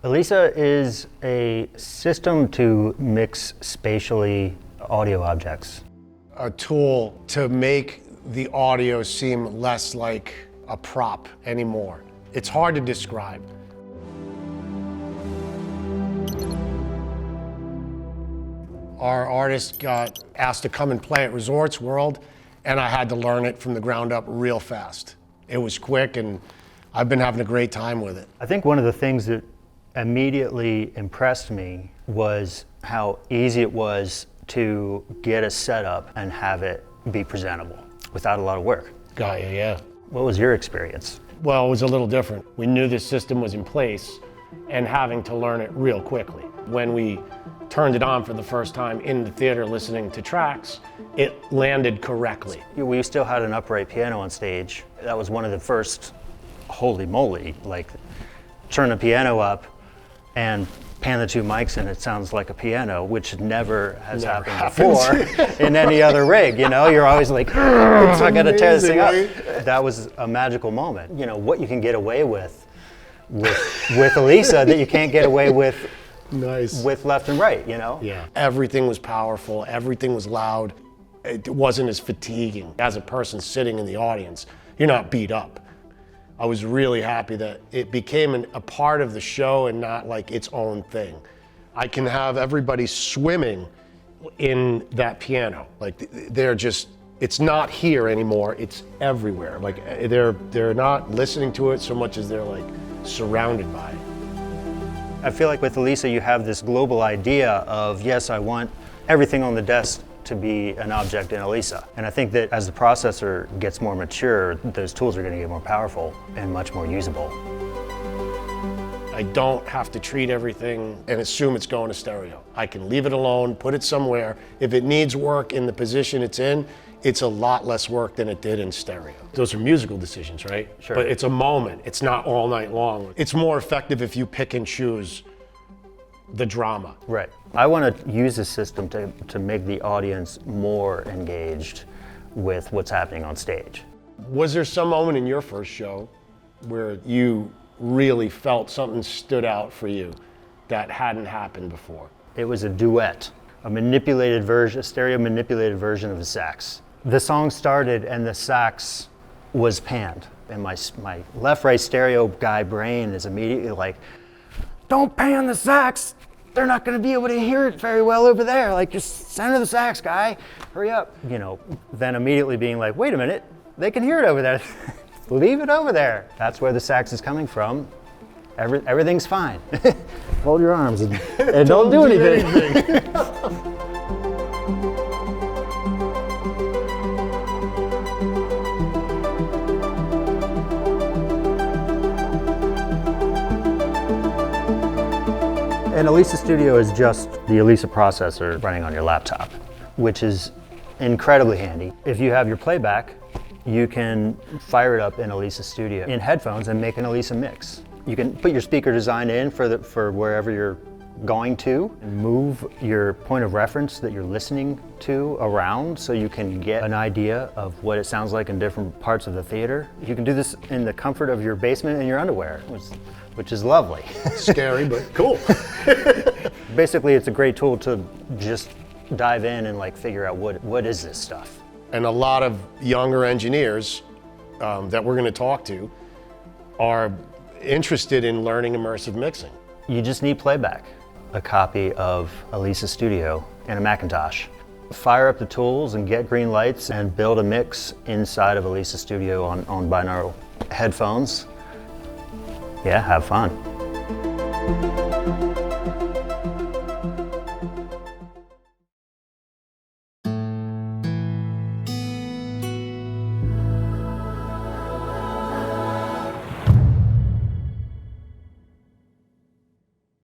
Elisa is a system to mix spatially audio objects. A tool to make the audio seem less like a prop anymore. It's hard to describe. Our artist got asked to come and play at ResortsWorld, and I had to learn it from the ground up real fast. It was quick, and I've been having a great time with it. I think one of the things that immediately impressed me was how easy it was to get a setup and have it be presentable without a lot of work. Got you, yeah. What was your experience? Well, it was a little different. We knew this system was in place and having to learn it real quickly. When we turned it on for the first time in the theater listening to tracks, it landed correctly. We still had an upright piano on stage. That was one of the first, holy moly, like turn the piano up and pan the two mics and it sounds like a piano, which never has happened before in any other rig. You know, you're always like, I gotta tear this thing up. Right? That was a magical moment. You know, what you can get away with Elisa that you can't get away with with left and right, you know? Yeah. Everything was powerful, everything was loud. It wasn't as fatiguing. As a person sitting in the audience, you're not beat up. I was really happy that it became a part of the show and not like its own thing. I can have everybody swimming in that piano. Like they're just, it's not here anymore, it's everywhere. Like they're not listening to it so much as they're like surrounded by it. I feel like with Elisa you have this global idea of, yes, I want everything on the desk to be an object in Elisa. And I think that as the processor gets more mature, those tools are going to get more powerful and much more usable. I don't have to treat everything and assume it's going to stereo. I can leave it alone, put it somewhere. If it needs work in the position it's in, it's a lot less work than it did in stereo. Those are musical decisions, right? Sure. But it's a moment, it's not all night long. It's more effective if you pick and choose the drama. Right. I want to use this system to make the audience more engaged with what's happening on stage. Was there some moment in your first show where you really felt something stood out for you that hadn't happened before? It was a duet, a stereo manipulated version of the sax. The song started and the sax was panned, and my left-right stereo guy brain is immediately like, don't pan the sax! They're not going to be able to hear it very well over there. Like, just center the sax, guy. Hurry up. You know, then immediately being like, wait a minute, they can hear it over there. Leave it over there. That's where the sax is coming from. Everything's fine. Hold your arms and don't do anything. An Elisa Studio is just the Elisa processor running on your laptop, which is incredibly handy. If you have your playback, you can fire it up in Elisa Studio in headphones and make an Elisa mix. You can put your speaker design in for wherever you're going to, and move your point of reference that you're listening to around so you can get an idea of what it sounds like in different parts of the theater. You can do this in the comfort of your basement in your underwear, which is lovely. Scary, but cool. Basically, it's a great tool to just dive in and like figure out what is this stuff. And a lot of younger engineers that we're going to talk to are interested in learning immersive mixing. You just need playback, a copy of Elisa Studio and a Macintosh. Fire up the tools and get green lights and build a mix inside of Elisa Studio on binaural headphones. Yeah, have fun.